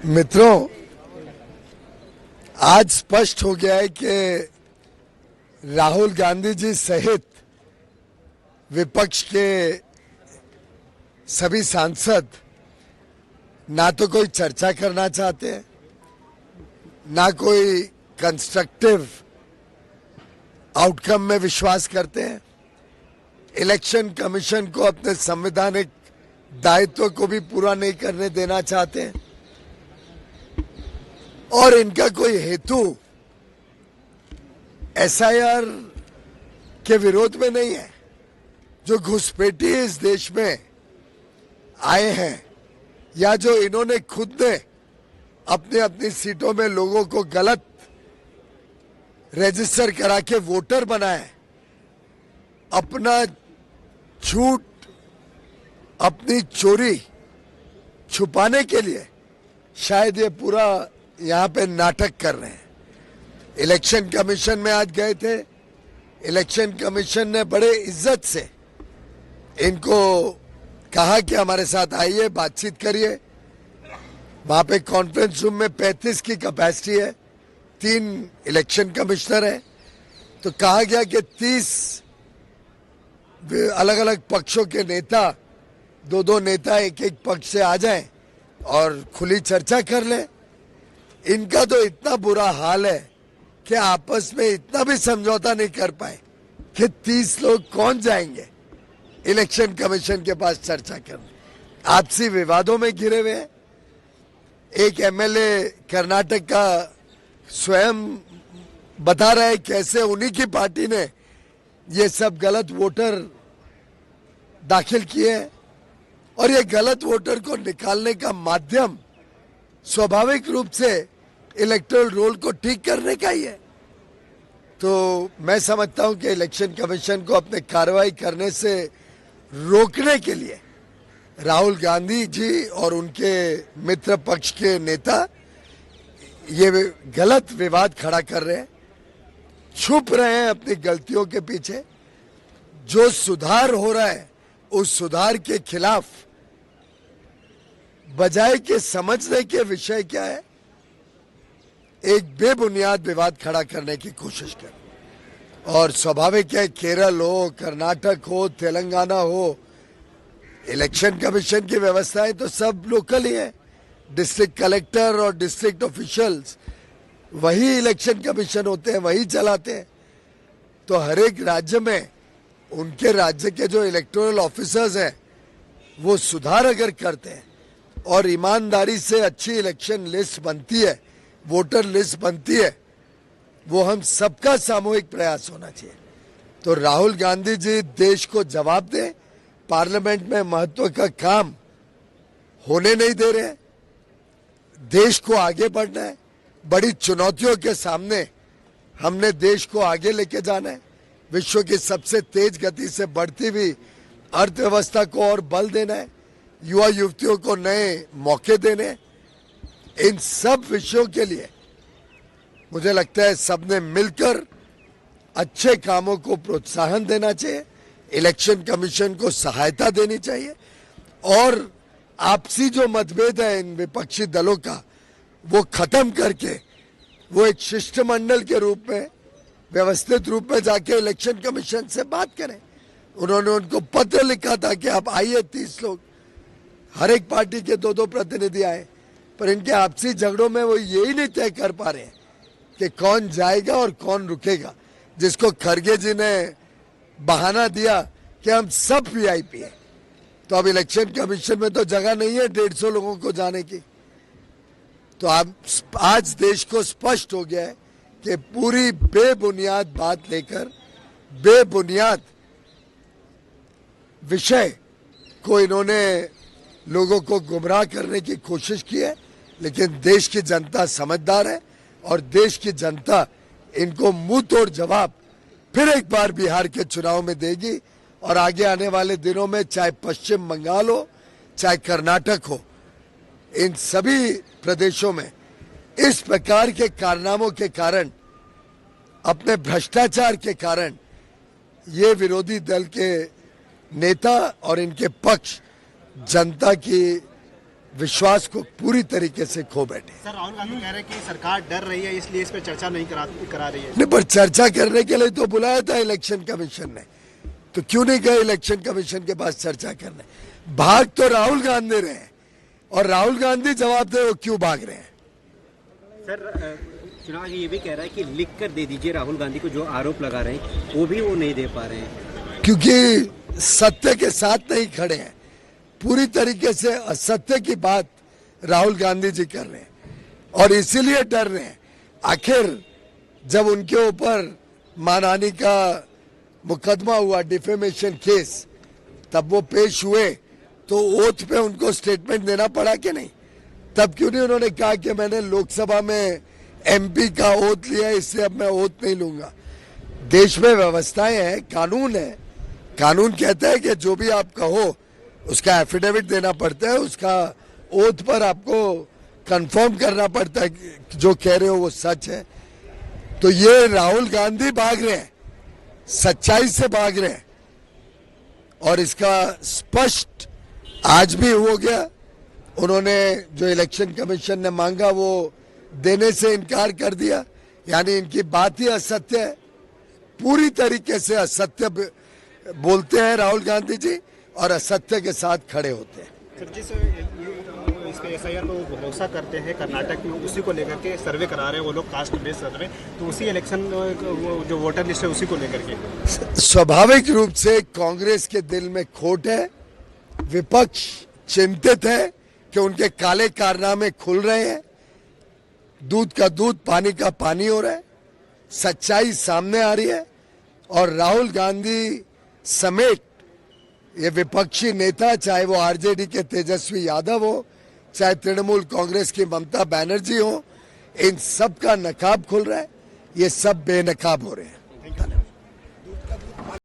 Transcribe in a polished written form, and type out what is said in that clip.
मित्रों, आज स्पष्ट हो गया है कि राहुल गांधी जी सहित विपक्ष के सभी सांसद ना तो कोई चर्चा करना चाहते हैं, ना कोई कंस्ट्रक्टिव आउटकम में विश्वास करते हैं। इलेक्शन कमीशन को अपने संवैधानिक दायित्व को भी पूरा नहीं करने देना चाहते हैं और इनका कोई हेतु एसआईआर के विरोध में नहीं है। जो घुसपैठी इस देश में आए हैं या जो इन्होंने खुद ने अपनी अपनी सीटों में लोगों को गलत रजिस्टर करा के वोटर बनाए, अपना झूठ, अपनी चोरी छुपाने के लिए शायद ये पूरा यहाँ पे नाटक कर रहे हैं। इलेक्शन कमीशन में आज गए थे। इलेक्शन कमीशन ने बड़े इज्जत से इनको कहा कि हमारे साथ आइए, बातचीत करिए। वहां पे कॉन्फ्रेंस रूम में 35 की कैपेसिटी है, 3 इलेक्शन कमिश्नर है। तो कहा गया कि 30 अलग अलग पक्षों के नेता, 2-2 नेता एक एक पक्ष से आ जाएं और खुली चर्चा कर ले। इनका तो इतना बुरा हाल है कि आपस में इतना भी समझौता नहीं कर पाए कि 30 लोग कौन जाएंगे इलेक्शन कमीशन के पास चर्चा करने। आपसी विवादों में घिरे हुए हैं। एक एमएलए कर्नाटक का स्वयं बता रहा है कैसे उन्हीं की पार्टी ने ये सब गलत वोटर दाखिल किए हैं और ये गलत वोटर को निकालने का माध्यम स्वाभाविक रूप से इलेक्टोरल रोल को ठीक करने का ही है। तो मैं समझता हूं कि इलेक्शन कमीशन को अपने कार्रवाई करने से रोकने के लिए राहुल गांधी जी और उनके मित्र पक्ष के नेता ये गलत विवाद खड़ा कर रहे हैं, छुप रहे हैं अपनी गलतियों के पीछे। जो सुधार हो रहा है उस सुधार के खिलाफ बजाय के समझने के विषय क्या है, एक बेबुनियाद विवाद खड़ा करने की कोशिश कर। और स्वाभाविक है, केरल हो, कर्नाटक हो, तेलंगाना हो, इलेक्शन कमीशन की व्यवस्थाएं तो सब लोकल ही है। डिस्ट्रिक्ट कलेक्टर और डिस्ट्रिक्ट ऑफिशियल्स वही इलेक्शन कमीशन होते हैं, वही चलाते हैं। तो हर एक राज्य में उनके राज्य के जो इलेक्टोरल ऑफिसर्स हैं वो सुधार अगर करते हैं और ईमानदारी से अच्छी इलेक्शन लिस्ट बनती है, वोटर लिस्ट बनती है, वो हम सबका सामूहिक प्रयास होना चाहिए। तो राहुल गांधी जी देश को जवाब दें। पार्लियामेंट में महत्व का काम होने नहीं दे रहे हैं। देश को आगे बढ़ना है। बड़ी चुनौतियों के सामने हमने देश को आगे लेके जाना है। विश्व की सबसे तेज गति से बढ़ती हुई अर्थव्यवस्था को और बल देना है। युवा युवतियों को नए मौके देने। इन सब विषयों के लिए मुझे लगता है सबने मिलकर अच्छे कामों को प्रोत्साहन देना चाहिए, इलेक्शन कमीशन को सहायता देनी चाहिए और आपसी जो मतभेद है इन विपक्षी दलों का वो खत्म करके वो एक शिष्टमंडल के रूप में, व्यवस्थित रूप में जाके इलेक्शन कमीशन से बात करें। उन्होंने उनको पत्र लिखा था कि आप आइए, 30 लोग, हर एक पार्टी के 2-2 प्रतिनिधि आए, पर इनके आपसी झगड़ों में वो यही नहीं तय कर पा रहे हैं कि कौन जाएगा और कौन रुकेगा। जिसको खरगे जी ने बहाना दिया कि हम सब वीआईपी हैं, तो अब इलेक्शन कमीशन में तो जगह नहीं है 150 लोगों को जाने की। तो अब आज देश को स्पष्ट हो गया है कि पूरी बेबुनियाद बात लेकर बेबुनियाद विषय को इन्होंने लोगों को गुमराह करने की कोशिश की है। लेकिन देश की जनता समझदार है और देश की जनता इनको मुंह तोड़ जवाब फिर एक बार बिहार के चुनाव में देगी। और आगे आने वाले दिनों में चाहे पश्चिम बंगाल हो, चाहे कर्नाटक हो, इन सभी प्रदेशों में इस प्रकार के कारनामों के कारण, अपने भ्रष्टाचार के कारण ये विरोधी दल के नेता और इनके पक्ष जनता की विश्वास को पूरी तरीके से खो बैठे। सर, राहुल गांधी कह रहे हैं कि सरकार डर रही है इसलिए इस पर चर्चा नहीं करा रही है। नहीं, पर चर्चा करने के लिए तो बुलाया था इलेक्शन कमीशन ने, तो क्यों नहीं गए इलेक्शन कमीशन के पास चर्चा करने? भाग तो राहुल गांधी रहे हैं, और राहुल गांधी जवाब दे वो क्यों भाग रहे हैं। सर, चुनाव आयोग ये भी कह रहा है कि लिख कर दे दीजिए राहुल गांधी को जो आरोप लगा रहे हैं, वो भी वो नहीं दे पा रहे हैं क्योंकि सत्य के साथ नहीं खड़े हैं। पूरी तरीके से असत्य की बात राहुल गांधी जी कर रहे हैं, और इसीलिए डर रहे हैं। आखिर जब उनके ऊपर मानहानि का मुकदमा हुआ, डिफेमेशन केस, तब वो पेश हुए तो ओथ पे उनको स्टेटमेंट देना पड़ा कि नहीं? तब क्यों नहीं उन्होंने कहा कि मैंने लोकसभा में एमपी का ओथ लिया, इससे अब मैं ओथ नहीं लूंगा। देश में व्यवस्थाएं हैं, कानून है। कानून कहता है कि जो भी आप कहो उसका एफिडेविट देना पड़ता है, उसका ओथ पर आपको कंफर्म करना पड़ता है कि जो कह रहे हो वो सच है। तो ये राहुल गांधी भाग रहे हैं, सच्चाई से भाग रहे हैं, और इसका स्पष्ट आज भी हो गया। उन्होंने जो इलेक्शन कमीशन ने मांगा वो देने से इनकार कर दिया, यानी इनकी बात ही असत्य है। पूरी तरीके से असत्य बोलते हैं राहुल गांधी जी, और असत्य के साथ खड़े होते हैं। सर, जिस इस पे एसआईआर पर वो भरोसा करते हैं कर्नाटक में, उसी को लेकर के सर्वे करा रहे हैं वो लोग, कास्ट बेस्ड सर्वे, तो उसी इलेक्शन जो वोटर लिस्ट है उसी को लेकर के स्वाभाविक रूप से कांग्रेस के दिल में खोट है। विपक्ष चिंतित है कि उनके काले कारनामे खुल रहे हैं, दूध का दूध पानी का पानी हो रहा है, सच्चाई सामने आ रही है, और राहुल गांधी समेत ये विपक्षी नेता, चाहे वो आरजेडी के तेजस्वी यादव हो, चाहे तृणमूल कांग्रेस की ममता बनर्जी हो, इन सब का नकाब खुल रहा है। ये सब बेनकाब हो रहे हैं।